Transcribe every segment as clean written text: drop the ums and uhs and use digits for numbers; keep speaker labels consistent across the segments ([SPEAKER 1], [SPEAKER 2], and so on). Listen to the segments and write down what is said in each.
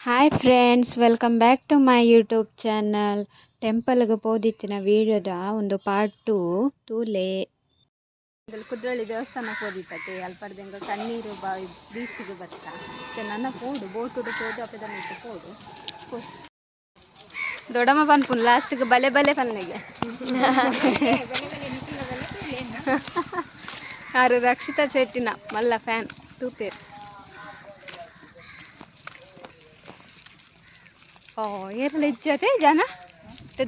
[SPEAKER 1] Hi friends, welcome back to my YouTube channel. ಟೆಂಪಲ್ಗೆ ಹೋದಿತ್ತಿನ ವಿಡಿಯೋದ ಒಂದು ಪಾರ್ಟ್ 2 ತೂಲೆ ಕುದ್ರಳ್ಳಿ ದೇವಸ್ಥಾನಕ್ಕೆ ಹೋದಿತ್ತತೆ ಅಲ್ಪಡ್ದಂಗೆ ತಣ್ಣೀರು ಬಾವಿ ಬೀಚಿಗೆ ಬತ್ತ ನನ್ನ ಪೋಡು ಬೋಟುಡು ಪೋದು ಅಪದನಿಟ್ಟು ಪೋಡು ದೊಡ್ಡಮ್ಮ ಪನ್ಪುನ್ ಲಾಸ್ಟ್ಗೆ ಬಲೆ ಬಲೆ ಪನ್ನೆಗೆ ಯಾರು ರಕ್ಷಿತಾ ಚೇಟಿನ ಮಲ್ಲ ಫ್ಯಾನ್ ತೂಪೇರು. ಏರ್ಲ ಇಜ್ಜತೆ ಜನ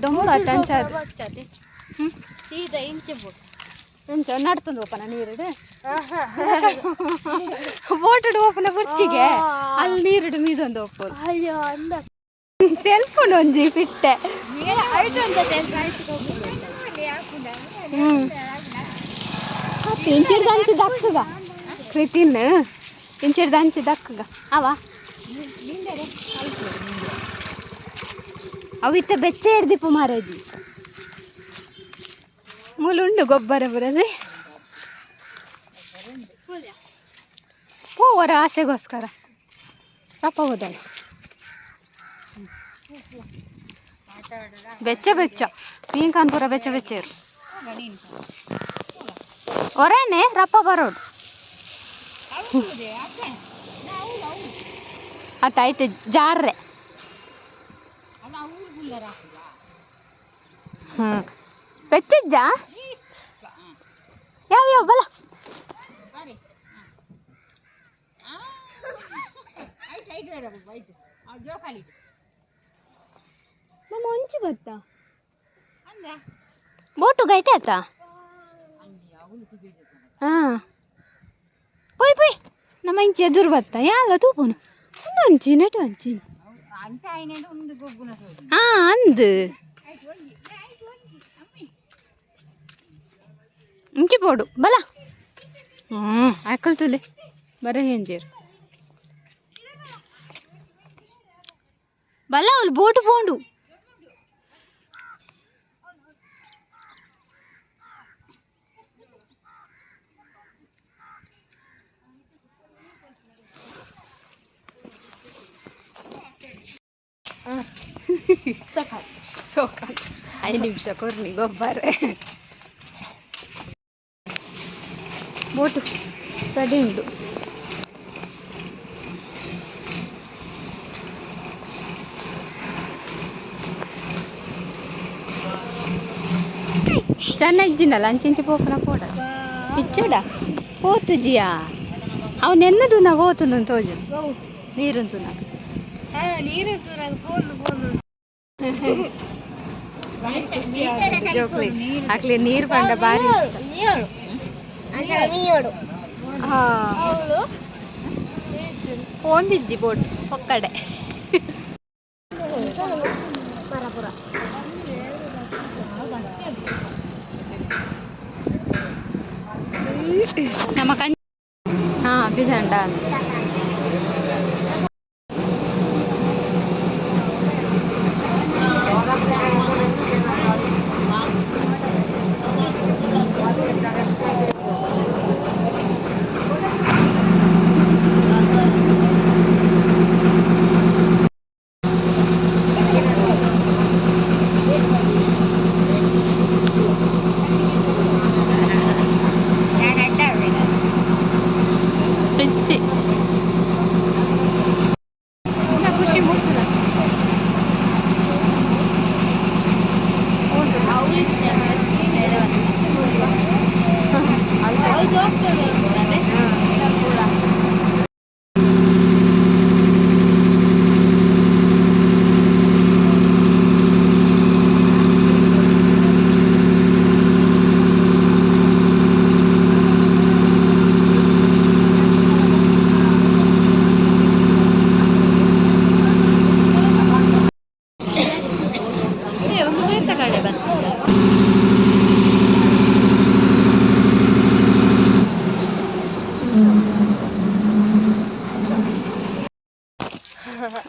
[SPEAKER 1] ದೊಂಬ ತಂಚದೆ ಸೀದಾ ಇಂಚೆ ಇಂಚ ನಡ್ತಂದು ಓಪನ ನೀರುಡು ಬೋಟುಡು ಓಪನ ಬುರ್ಚಿಗೆ ಅಲ್ಲಿ ನೀರುಡು ಮೀದೊಂದು ಓಪೋದು ಅಯ್ಯೋ ಅಂದ ತೆಲ್ಕೊಂಡು ಒಂಜಿ ಬಿಟ್ಟೆ ಇಂಚಿಡ್ ದಂಚಿ ದಕ್ಕಗ ಕೃತಿನ್ ಇಂಚಿಡ್ ದಂಚಿ ದಕ್ಕಗ ಅವ ಅವಿತ್ತ ಬೆಚ್ಚ ಹಿಡ್ದಿಪ್ಪು ಮಾರದಿ ಮೂಲುಂಡು ಗೊಬ್ಬರ ಬರದೆ ಹೋವರ ಆಸೆಗೋಸ್ಕರ ರಪ್ಪ ಹೋದಳು ಬೆಚ್ಚ ಬೆಚ್ಚ ಮೀನ್ ಕಾನ್ಪುರ ಬೆಚ್ಚ ಬೆಚ್ಚ ಇರು ಹೊರೇನೆ ರಪ್ಪ ಬರೋಡು ಆಯ್ತು ಜಾರ್ರೆ ಬೆಚ್ಚಜ್ಜ ಯಾವ ಯಾವ ಬಲ ನಮ್ಮ ಒಂಚಿ ಬತ್ತ ಬೋಟು ಗೈಟೆ ಆತ ಹಾಂ ಪೋಯ್ ಪೋಯ್ ನಮ್ಮ ಇಂಚಿ ಎದುರು ಬತ್ತ ಯಾವ ತೂಪುನು ಒಂದು ಅಂಚಿ ನೆಟ್ಟು ಅಂಚಿ ಹಾಂ ಅಂದು ಇಂಚಿ ಪೋಡು ಬಲ ಆಕಲ್ ತುಲೆ ಬರ ಹೆಂಜೇರು ಬಲ ಅವಳು ಬೋಟು ಪೋಂಡು ಸಕಾಲ್ ಸೋಕಾಲ್ 5 ನಿಮಿಷ ಕೊರ್ನಿ ಗೊಬ್ಬರ ಬೋಟು ರೆಡಿ ಉಂಟು. ಚೆನ್ನಾಗಿನಲ್ಲ ಅಂಚೆಂಚೆ ಪೋಪನ ಪೋಡ ಪಿಚ್ಚೋಡ ಪೋತು ಜಿಯಾ ಅವ್ನು ಎನ್ನದು ನಾ ಹೋತು ತೋಜು ನೀರುಂತು ನಾ ಜೋಕ್ಲಿ ಹಾಕ್ಲಿ ನೀರು ಬಂಡ ಬಾರಿ ಒಂದಿಜ್ಜಿ ಬೋಟ್ ಒಕ್ಕಡೆ ನಮ್ಮ ಕಂ ಹಾಂ ಬಿದಂಡ ಖುಷಿ ಮುಟ್ಟ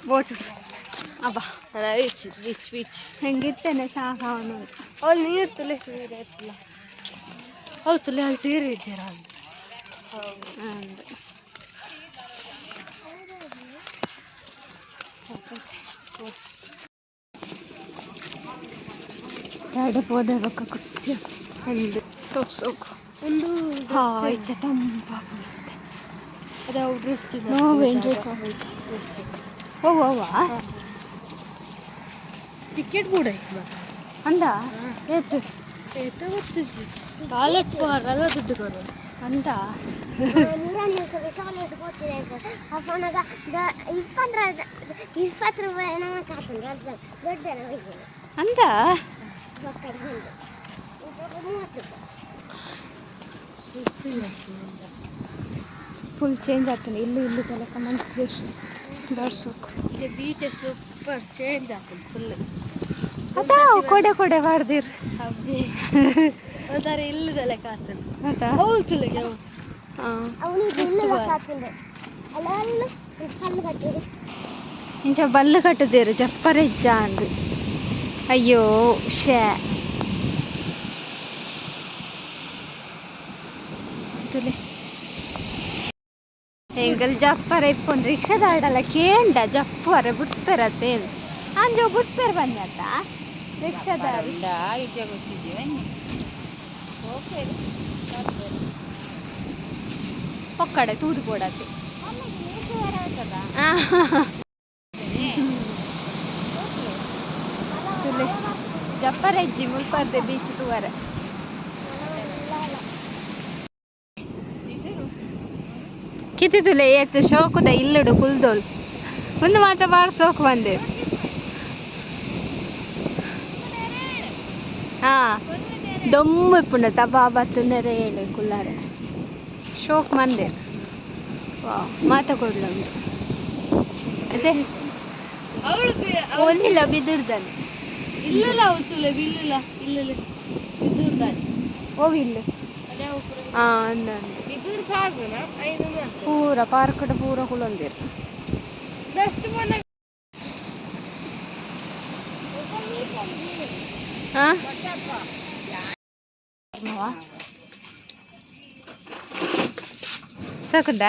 [SPEAKER 1] ಬೋಟು ಅಬ್ಬ ಬೀಚ್ ಬೀಚ್ ಬೀಚ್ ಹೆಂಗಿತ್ತೇನೆ ಸಾಕ ಅವನು ಅಲ್ಲಿ ನೀರು ತುಲೆ ನೀರು ಇರ್ತಿಲ್ಲ ಹೌದು ತುಲೆ ಅಲ್ಲಿ ನೀರು ಇದ್ದೀರ ಎರಡು ಪೋದೆ ಬಕ್ಕ ಖುಷಿ ಒಂದು ಸೋಕು
[SPEAKER 2] ಒಂದು
[SPEAKER 1] ಆಯ್ತು ತಂಪ
[SPEAKER 2] ಅದೇ ಡ್ರೆಸ್
[SPEAKER 1] ನೋವೇನ್ರಿ ಹೋಗುವ
[SPEAKER 2] ಟಿಕೆಟ್ ಕೂಡ
[SPEAKER 1] ಅಂದ ಏತು
[SPEAKER 2] ಏತ ಗೊತ್ತಿಸಿ ಟಾಯ್ಲೆಟ್ ಅಲ್ಲ ದುಡ್ಡು ಕರು
[SPEAKER 1] ಅಂತ ಅಂತ ಫುಲ್ ಚೇಂಜ್ ಆಗ್ತಾನೆ ಇಲ್ಲಿ ತನಕ ಮಂತ್ರಿ ಬರ್ಸೋಕು
[SPEAKER 2] ಬೀಚ್ ಸೂಪರ್ ಚೇಂಜ್ ಆಗ್ತದೆ ಫುಲ್
[SPEAKER 1] ಅದಾ ಕೊಡೆ ಬಾರ್ದಿರ್
[SPEAKER 2] ಒಂಥರ ಇಲ್ಲದಲ್ಲ ಕಾತದೆ
[SPEAKER 1] ಆಯ್ತಾ
[SPEAKER 2] ಹೌದು
[SPEAKER 1] ಇಂಚ ಬಲ್ಲು ಕಟ್ಟದೇರು ಜಪ್ಪರೆಜ್ಜ ಅಂದು ಅಯ್ಯೋ ಶೇ ಎಂಗಲ್ ಜಪ್ಪರ ಇಪ್ಪೊಂದು ರಿಕ್ಷಾದ ಆಡಲ್ಲ ಕೇಂಡ ಜಪ್ಪರ ಬಿಟ್ಪೆರತ್ತೇನು ಅಂದ್ರೆ ಬಿಟ್ಪೆರ್ ಬಂದತ್ತ ರಿಕ್ಷಾದ
[SPEAKER 2] ಈಚೆ ಗೊತ್ತಿದ್ದೀವಿ
[SPEAKER 1] ಪಕ್ಕಡೆ ತೂದು ಕೊಡತ್ತೆ ಜಪ್ಪರೆಜ್ಜಿ ಮುಲ್ಪರ್ದೆ ಬೀಚ್ ತೂವರೆ ಕಿತ್ತಿತುಲೆ ಏತ್ ಶೋಕುದ ಇಲ್ಲಡು ಕುಲ್ದೋಲ್ ಒಂದು ಮಾತ್ರ ಬಾರ ಸೋಕು ಬಂದೆ ಹಾ ದೊಮ್ಮು ಇಪ್ಪುಂಡ ತಬಾ ಬತ್ತುನರೆ ಹೇಳು ಕುಲ್ಲಾರೆ ಶೋಕ್ ಮಂದೆ ವಾ ಮಾತ ಕೊಡ್ಲ ಉಂಟು ಅದೇ ಒಲಿಲ್ಲ ಬಿದ್ದಿರ್ದಾನೆ
[SPEAKER 2] ಇಲ್ಲ ಅವತ್ತುಲೆ ಬಿಲ್ಲಿಲ್ಲ ಇಲ್ಲ ಬಿದ್ದೂರ್ದಾನೆ
[SPEAKER 1] ಓವಿಲ್ಲ ಹಾಂ ಅಂದ
[SPEAKER 2] ಬಿದ್ದೂರ್ ಸಾಗುನ
[SPEAKER 1] ಪೂರ ಪಾರ್ಕಡ ಪೂರ ಕುಳೊಂದಿರು
[SPEAKER 2] ಬೆಸ್ಟ್ ಮನೆ
[SPEAKER 1] ಹಾಂ ಸಾಕುಂಡ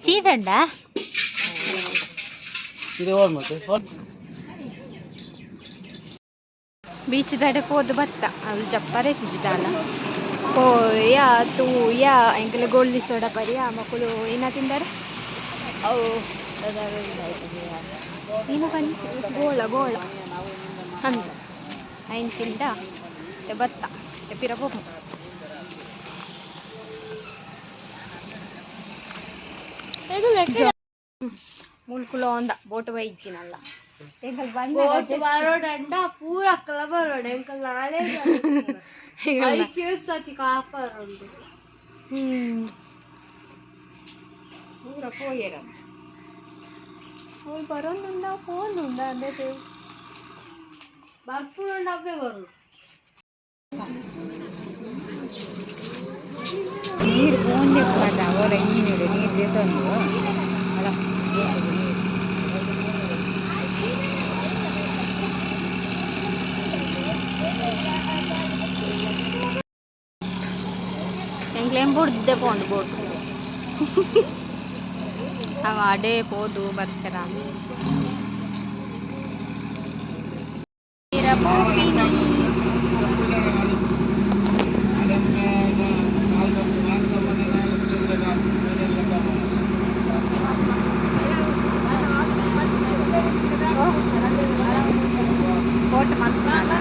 [SPEAKER 1] ಚೀಫಂಡ ಬೀಚ್ ದಡೆ ಪೋದು ಬತ್ತ ಅವ್ರು ಜಪ್ಪರೆ ತಿದ್ದಾನ ಯಾ ತೂ ಯಾ ಎಂಕಲ ಗೋಲ್ಡಿ ಸೋಡಾ ಪರಿಯ ಮಕ್ಕಳು ಏನ ತಿಂದಾರೆ
[SPEAKER 2] ಅವು
[SPEAKER 1] ನೀನು ಗೋಳ ಅಂತ ಐನ್ ತಿಂದ ಬತ್ತ ಪಿರ ಹೋಗು ಮುಲ್ಕುlo ಒಂದ ಬೋಟ್ ಬೈತಿನಲ್ಲ ಎಂಕಲ್
[SPEAKER 2] ಬರೋಡಂಡ ಪೂರ ಅಕ್ಕಲ ಬರೋಡ ಎಂಕಲ್ ನಾಳೆ ಸತಿ ಕಾಪರುಂಡು
[SPEAKER 1] ಪೂರ ಪೋಯರ ಬರೋದುಂಡ ಫೋನುಂಡ ಅಂದೇ
[SPEAKER 2] ಬರ್ಪುಂಡ ಅವೇ ಬರು
[SPEAKER 1] ನೀರು ಪೋಂದೆ ಪುರದ ಅವರ ಇಂಜಿನಿಯರ್ ನೀರು ಬೇತಂದು ಅಲ್ಲ ಎಂಕ್ಲೇಮ್ ಬುಡ್ದೆ ಪೋಂಡು ಬೋಟ್ ಅವ ಅಡೇ ಪೋದು ಬರ್ತಾರ ಬೋಟ್ ಮಾತ್ರ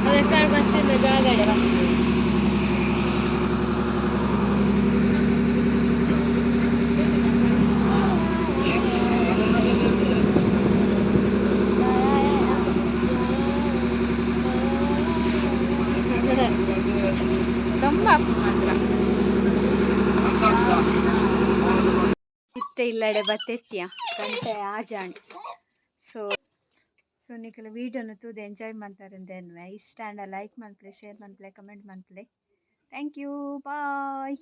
[SPEAKER 2] ಅದಕ್ಕೆ ಬಸ್ಸಿನ ಜಾಗಡೆ
[SPEAKER 1] ದಮ್ಮ ಮಾತ್ರ ಇತ್ತೆ ಇಲ್ಲಡೆ ಬತ್ತೆತ್ತಿಯ ಗಂಟೆ ಆಜಾಂಡ್ ಸೊ ನಿಕಲು ವೀಡಿಯೋನ ತೂದು ಎಂಜಾಯ್ ಮಾಡ್ತಾರೆ ಅಂದೇನ್ವೆ ಇಷ್ಟ ಅಂಡ ಲೈಕ್ ಮನ್ಪಲೆ ಶೇರ್ ಮನ್ಪಲೆ ಕಮೆಂಟ್ ಮನ್ಪಲೆ ಥ್ಯಾಂಕ್ ಯು ಬಾಯ್.